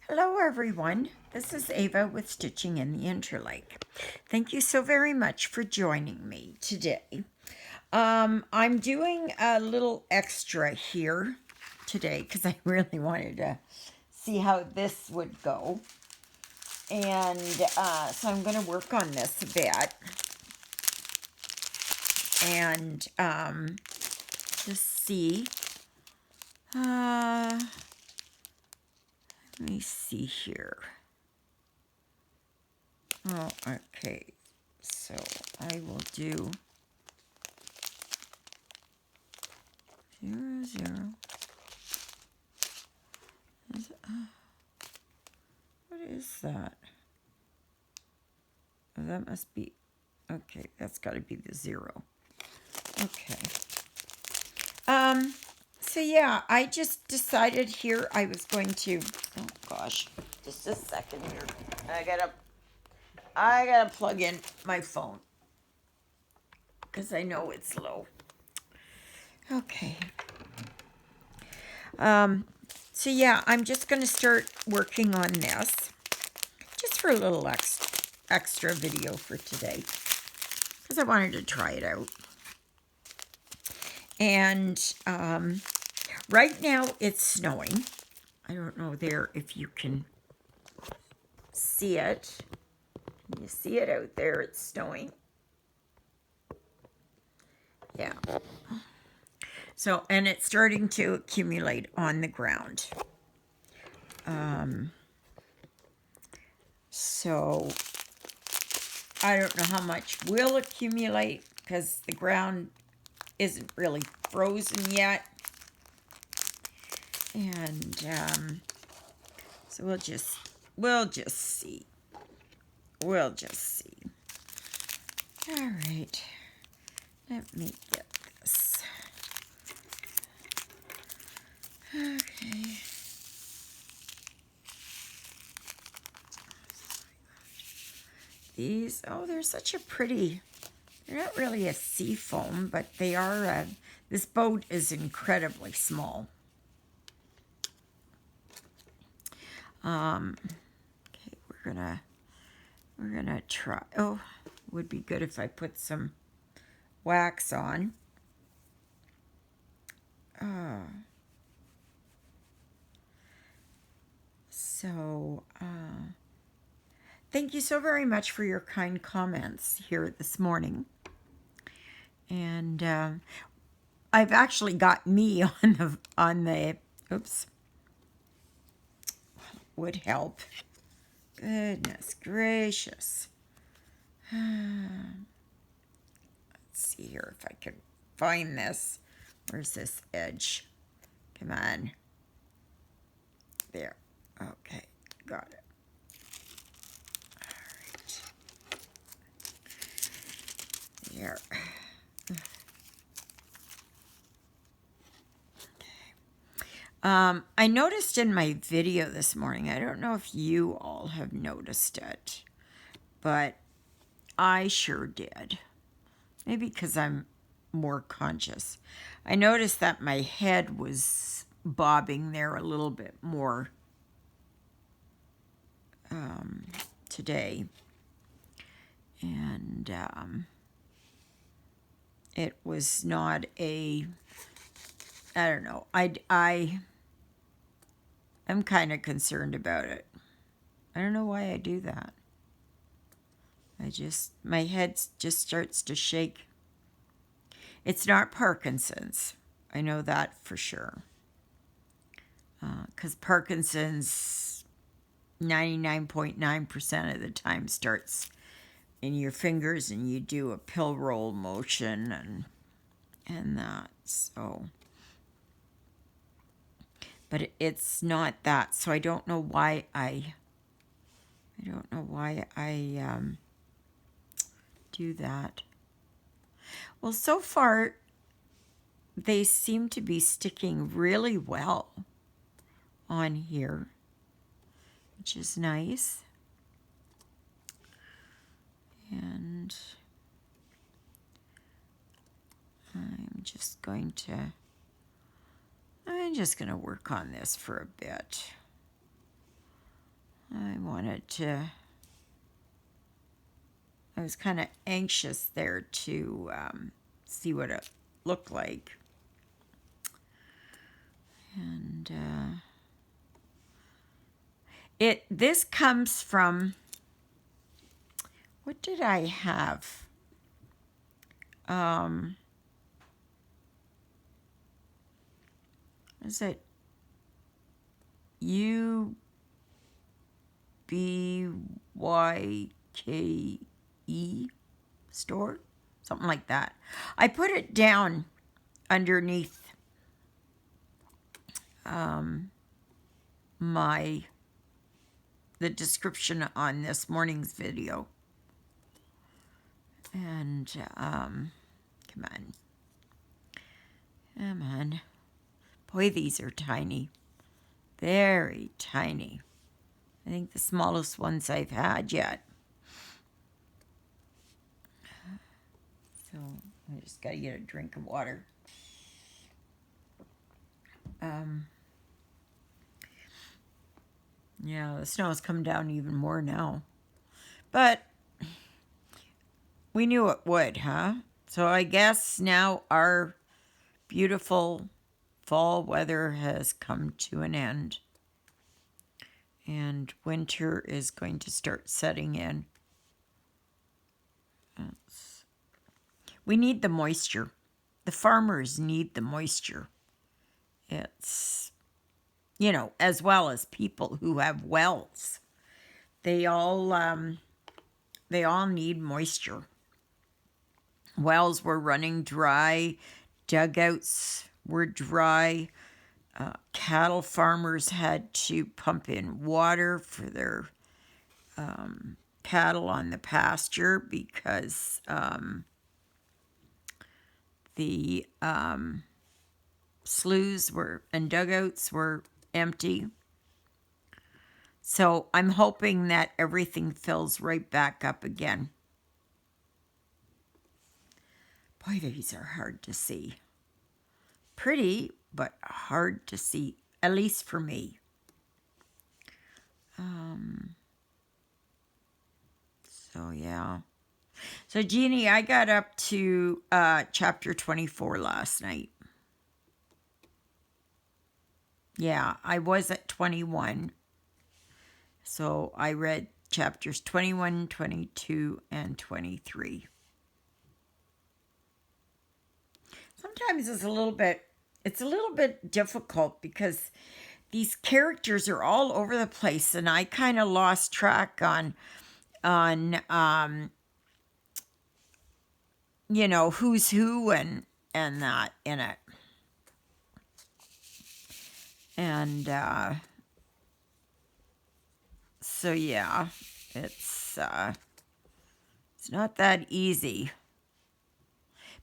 Hello everyone, this is Ava with Stitching in the Interlake. Thank you so very much for joining me today. I'm doing a little extra here today because I really wanted to see how this would go. And so I'm going to work on this a bit. And just see. Let me see here. Oh, okay. So I will do 0, 0. What is that? Oh, that must be, okay, that's got to be the 0. Okay. So yeah, I just decided here I was going to, oh gosh, just a second here. I gotta plug in my phone because I know it's low. Okay. So yeah, I'm just going to start working on this just for a little extra video for today because I wanted to try it out. And right now it's snowing. I don't know there if you can see it. Can you see it out there? It's snowing. Yeah. So, and it's starting to accumulate on the ground. So, I don't know how much will accumulate because the ground isn't really frozen yet. And so we'll just see. We'll just see. All right. Let me get this. Okay. These, oh, they're such a pretty, they're not really a sea foam, but they are, this boat is incredibly small. Okay, we're gonna try, oh, would be good if I put some wax on. So, thank you so very much for your kind comments here this morning. And I've actually got me on the oops, would help. Goodness gracious. Let's see here if I can find this. Where's this edge? Come on. There. Okay, got it. All right. There. I noticed in my video this morning, I don't know if you all have noticed it, but I sure did. Maybe because I'm more conscious. I noticed that my head was bobbing there a little bit more today. And it was not a, I don't know, I'm kind of concerned about it. I don't know why I do that. My head just starts to shake. It's not Parkinson's. I know that for sure. Because Parkinson's 99.9% of the time starts in your fingers and you do a pill roll motion and that. So, but it's not that. So I don't know why I do that. Well, so far they seem to be sticking really well on here, which is nice. And I'm just going to work on this for a bit. I was kind of anxious there to see what it looked like. And this comes from, what did I have? Is it UBYKE store? Something like that. I put it down underneath the description on this morning's video. And come on. Boy, these are tiny. Very tiny. I think the smallest ones I've had yet. So I just gotta get a drink of water. Yeah, the snow has come down even more now. But we knew it would, huh? So I guess now our beautiful fall weather has come to an end. And winter is going to start setting in. We need the moisture. The farmers need the moisture. It's, as well as people who have wells. They all need moisture. Wells were running dry. Dugouts were dry. Cattle farmers had to pump in water for their cattle on the pasture because the sloughs and dugouts were empty. So I'm hoping that everything fills right back up again. Boy, these are hard to see. Pretty, but hard to see, at least for me. So, yeah. So, Jeannie, I got up to chapter 24 last night. Yeah, I was at 21. So, I read chapters 21, 22, and 23. Sometimes it's a little bit difficult because these characters are all over the place, and I kind of lost track on who's who and that in it. And so yeah, it's not that easy.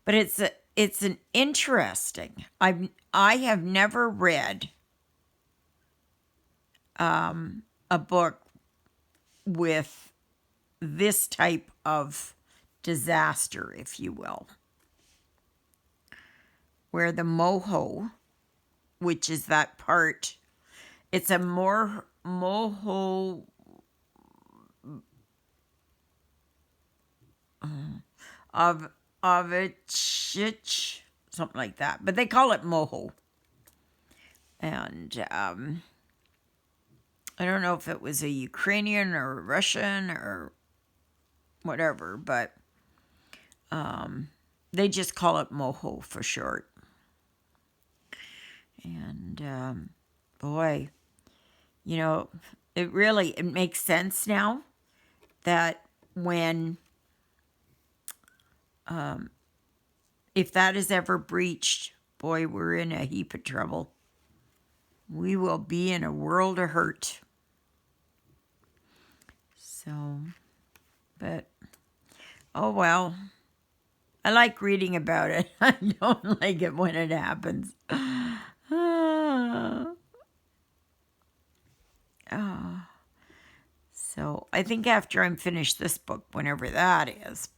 But it's an interesting. I have never read a book with this type of disaster, if you will, where the moho, which is that part, it's a more moho of a chich, something like that, but they call it moho. And I don't know if it was a Ukrainian or a Russian or whatever, but they just call it moho for short. And boy, it makes sense now that when if that is ever breached, boy, we're in a heap of trouble. We will be in a world of hurt. So, but, oh well. I like reading about it. I don't like it when it happens. So, I think after I'm finished this book, whenever that is,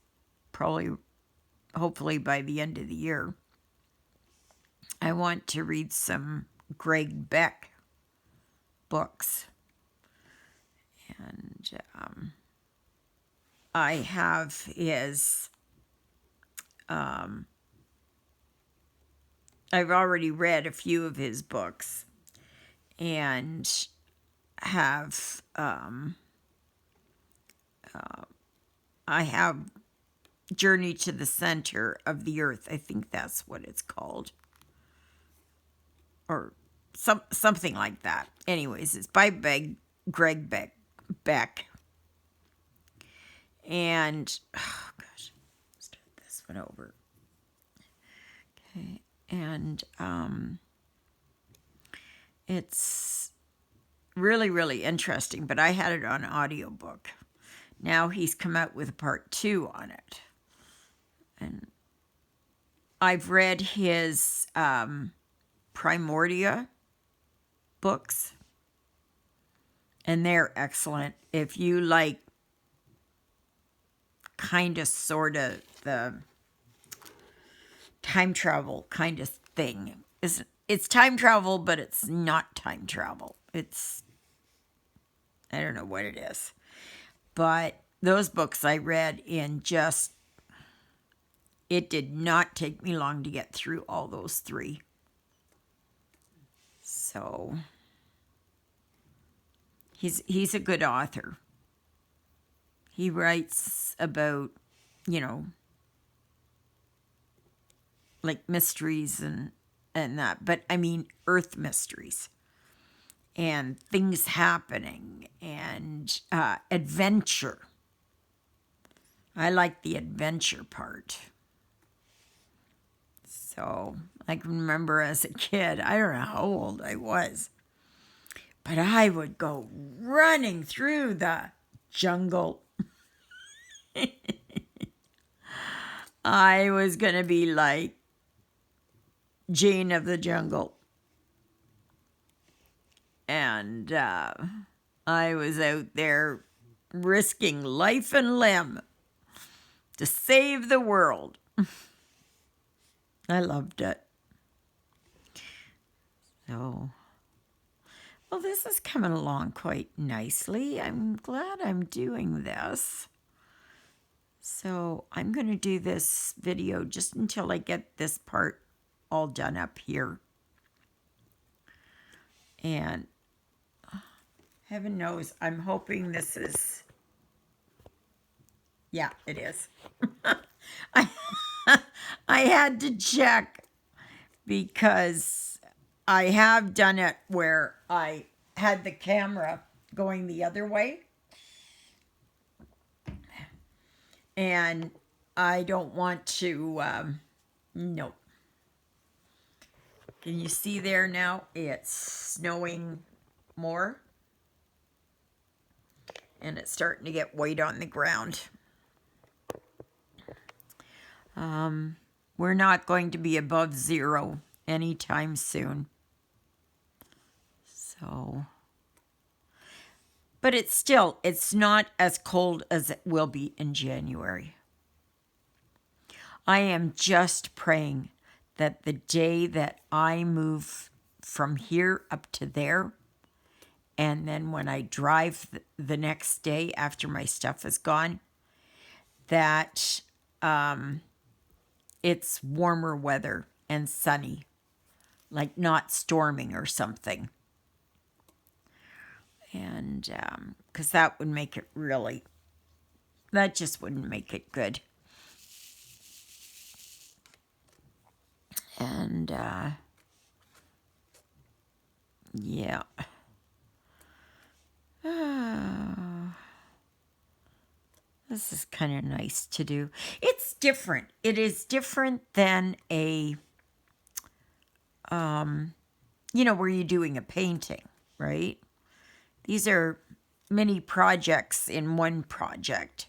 hopefully by the end of the year, I want to read some Greg Beck books. And I have his, I've already read a few of his books, and have, I have Journey to the Center of the Earth. I think that's what it's called. Or something like that. Anyways, it's by Greg Beck. And, oh gosh, start this one over. Okay, and it's really, really interesting, but I had it on audiobook. Now he's come out with a part 2 on it. And I've read his Primordia books, and they're excellent. If you like kind of sort of the time travel kind of thing. It's time travel, but it's not time travel. It's, I don't know what it is. But those books I read in just, it did not take me long to get through all those 3. So he's a good author. He writes about, like mysteries and that, but I mean earth mysteries and things happening and adventure. I like the adventure part. So I can remember as a kid, I don't know how old I was, but I would go running through the jungle. I was going to be like Jane of the Jungle. And I was out there risking life and limb to save the world. I loved it. So, well, this is coming along quite nicely. I'm glad I'm doing this. So I'm going to do this video just until I get this part all done up here. And heaven knows, I'm hoping this is, yeah, it is. I had to check because I have done it where I had the camera going the other way. And I don't want to, no. Can you see there now? It's snowing more. And it's starting to get white on the ground. We're not going to be above 0 anytime soon. So, but it's not as cold as it will be in January. I am just praying that the day that I move from here up to there, and then when I drive the next day after my stuff is gone, that it's warmer weather and sunny, like not storming or something. And because that would make it really, that just wouldn't make it good. And yeah. This is kind of nice to do. It's different. It is different than a, where you're doing a painting, right? These are mini projects in one project.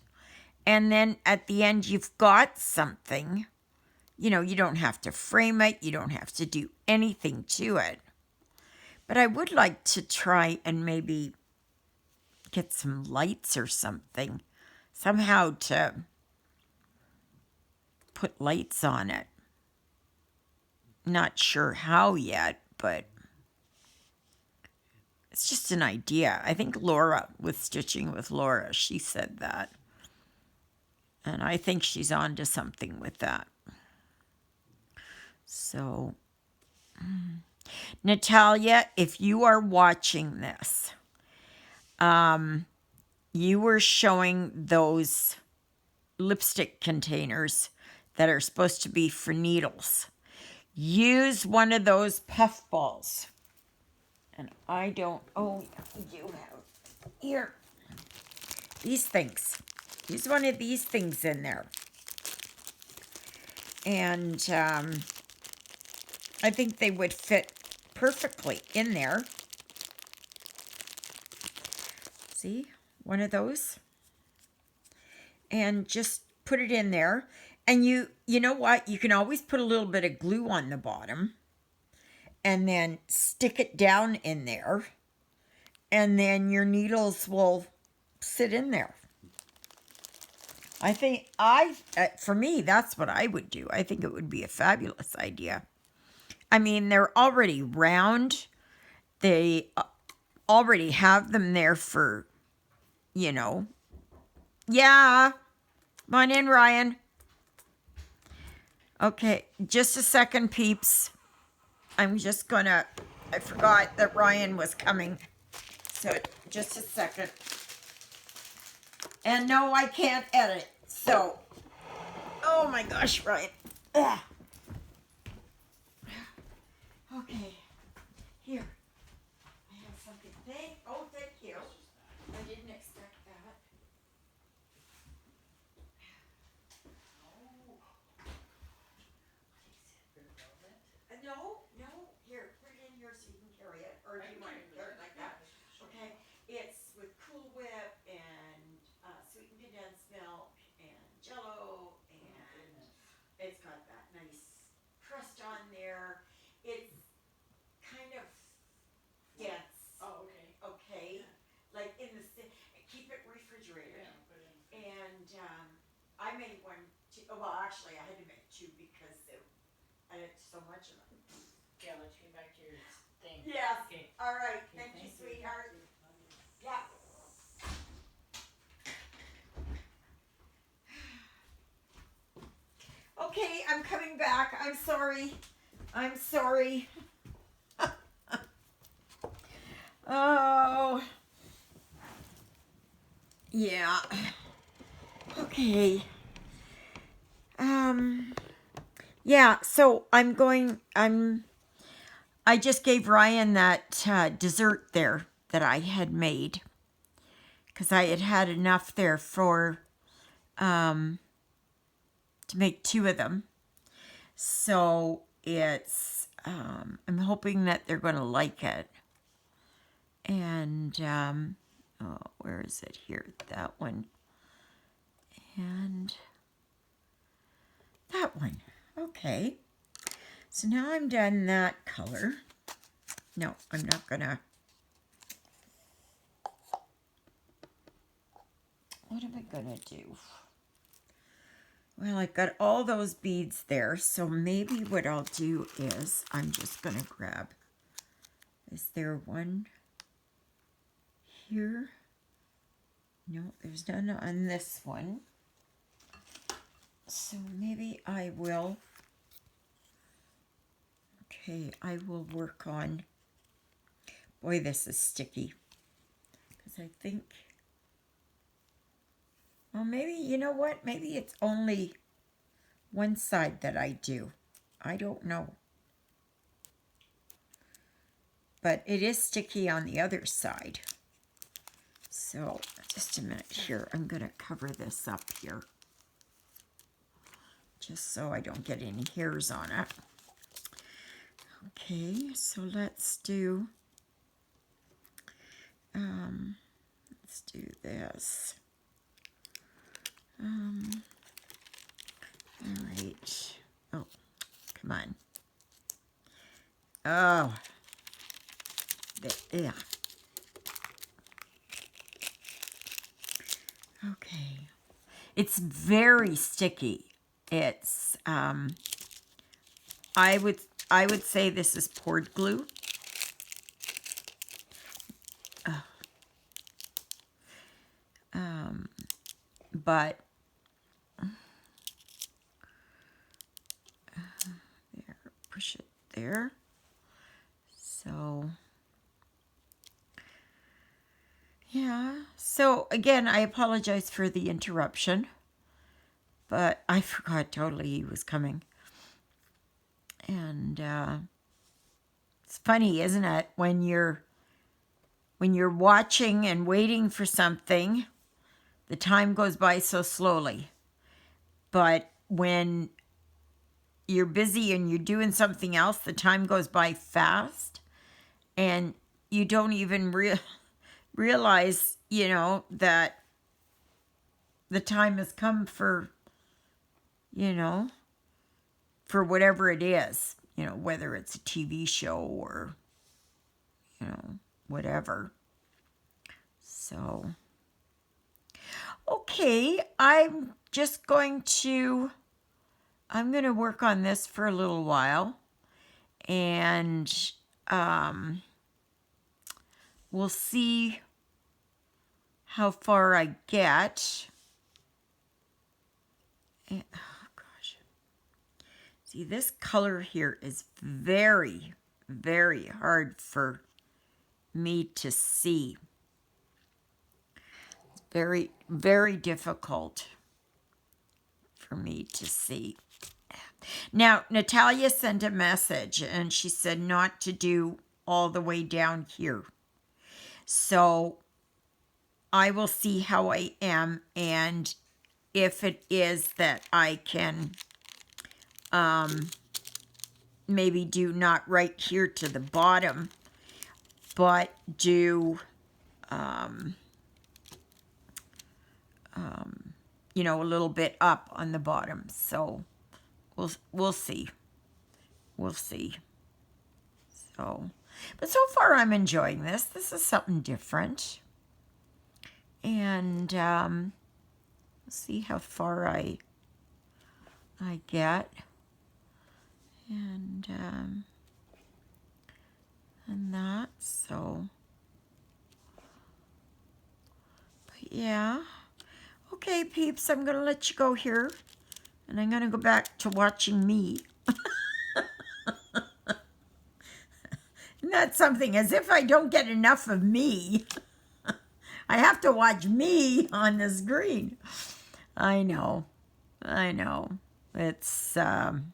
And then at the end, you've got something. You don't have to frame it. You don't have to do anything to it. But I would like to try and maybe get some lights or something. Somehow to put lights on it. Not sure how yet, but It's just an idea. I think Laura, with Stitching with Laura, she said that. And I think she's on to something with that. So, Natalia, if you are watching this, you were showing those lipstick containers that are supposed to be for needles. Use one of those puff balls. And I don't, oh, you have, here, these things. Use one of these things in there. And I think they would fit perfectly in there. See, one of those. And just put it in there. And you know what? You can always put a little bit of glue on the bottom. And then stick it down in there. And then your needles will sit in there. I think for me, that's what I would do. I think it would be a fabulous idea. I mean, they're already round. They already have them there for, you know. Yeah. Come on in, Ryan. Okay, just a second, peeps. I'm just gonna, I forgot that Ryan was coming. So, just a second. And no, I can't edit. So, oh my gosh, Ryan. Ugh. Okay, here. I have something. Thank you. I didn't expect that. No. Here, put it in here so you can carry it. Or do you want to carry it like that? Okay. It's with Cool Whip and sweetened condensed milk and Jell-O, and it's got that nice crust on there. It's kind of dense. Oh, okay. Okay. Yeah. Like in the keep it refrigerated. Yeah, put it in. And I made one. Well, actually, I had to make two because I had so much of them. Yeah, let's get back to your thing. Yes. Okay. All right. Okay, Thank you, sweetheart. Yeah. Okay, I'm coming back. I'm sorry. Oh. Yeah. Okay. Yeah, so I just gave Ryan that dessert there that I had made. Because I had enough there for, to make two of them. So it's, I'm hoping that they're going to like it. And, oh, where is it here? That one. And that one. Okay. So now I'm done that color. No, I'm not gonna. What am I gonna do? Well, I've got all those beads there, so maybe what I'll do is I'm just gonna grab. Is there one here? No, there's none on this one. So maybe I will. Okay, I will work on. Boy, this is sticky. Because I think. Well, maybe, you know what? Maybe it's only one side that I do. I don't know. But it is sticky on the other side. So, just a minute here. I'm going to cover this up here. Just so I don't get any hairs on it. Okay, so let's do this. All right. Oh, come on. Oh. Yeah. Okay. It's very sticky. It's I would say this is poured glue. but there, push it there. So yeah, so again, I apologize for the interruption, but I forgot totally he was coming. And it's funny, isn't it, when you're watching and waiting for something, the time goes by so slowly. But when you're busy and you're doing something else, the time goes by fast, and you don't even realize, that the time has come for, for whatever it is, whether it's a TV show or, whatever. So, okay, I'm going to work on this for a little while, and we'll see how far I get. And, oh gosh. See, this color here is very, very hard for me to see. It's very, very difficult for me to see. Now, Natalia sent a message, and she said not to do all the way down here. So I will see how I am, and if it is that I can maybe do not right here to the bottom, but do a little bit up on the bottom. So we'll see. We'll see. So, but so far I'm enjoying this. This is something different. And we'll see how far I get. And that, so, but yeah. Okay, peeps, I'm going to let you go here, and I'm going to go back to watching me. Isn't that something? As if I don't get enough of me. I have to watch me on the screen. I know. It's, I'm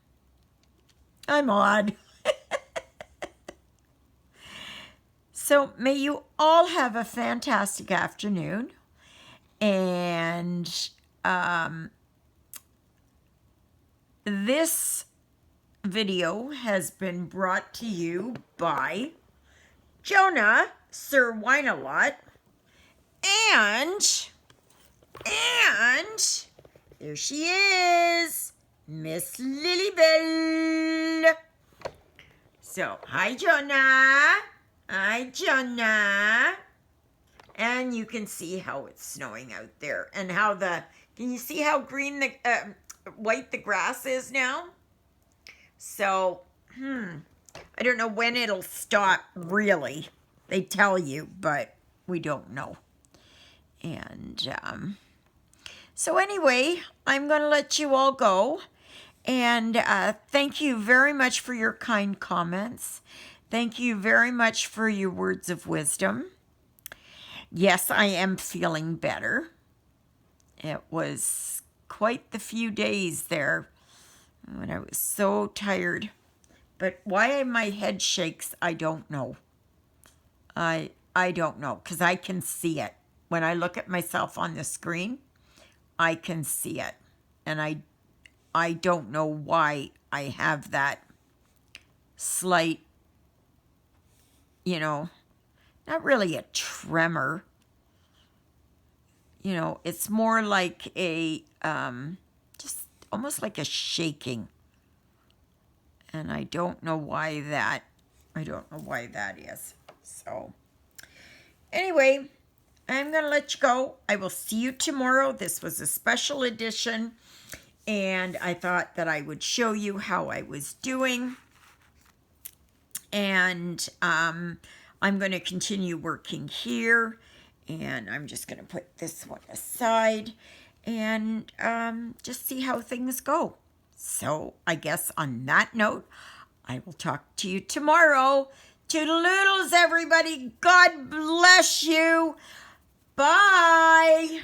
odd. So may you all have a fantastic afternoon. And this video has been brought to you by Jonah, Sir Wine-A-Lot, and there she is, Miss Lilybell. So, hi, Jonah. Hi, Jonah. And you can see how it's snowing out there, and how can you see how green white the grass is now? So, I don't know when it'll stop, really. They tell you, but we don't know. And, so anyway, I'm going to let you all go. And thank you very much for your kind comments. Thank you very much for your words of wisdom. Yes, I am feeling better. It was quite the few days there when I was so tired. But why my head shakes, I don't know. I don't know, because I can see it. When I look at myself on the screen, I can see it. And I don't know why I have that slight, not really a tremor. It's more like a, just almost like a shaking. And I don't know why that is. So, anyway, I'm going to let you go. I will see you tomorrow. This was a special edition, and I thought that I would show you how I was doing. And I'm going to continue working here, and I'm just going to put this one aside. and just see how things go. So I guess on that note, I will talk to you tomorrow. Toodaloodles, everybody. God bless you. Bye.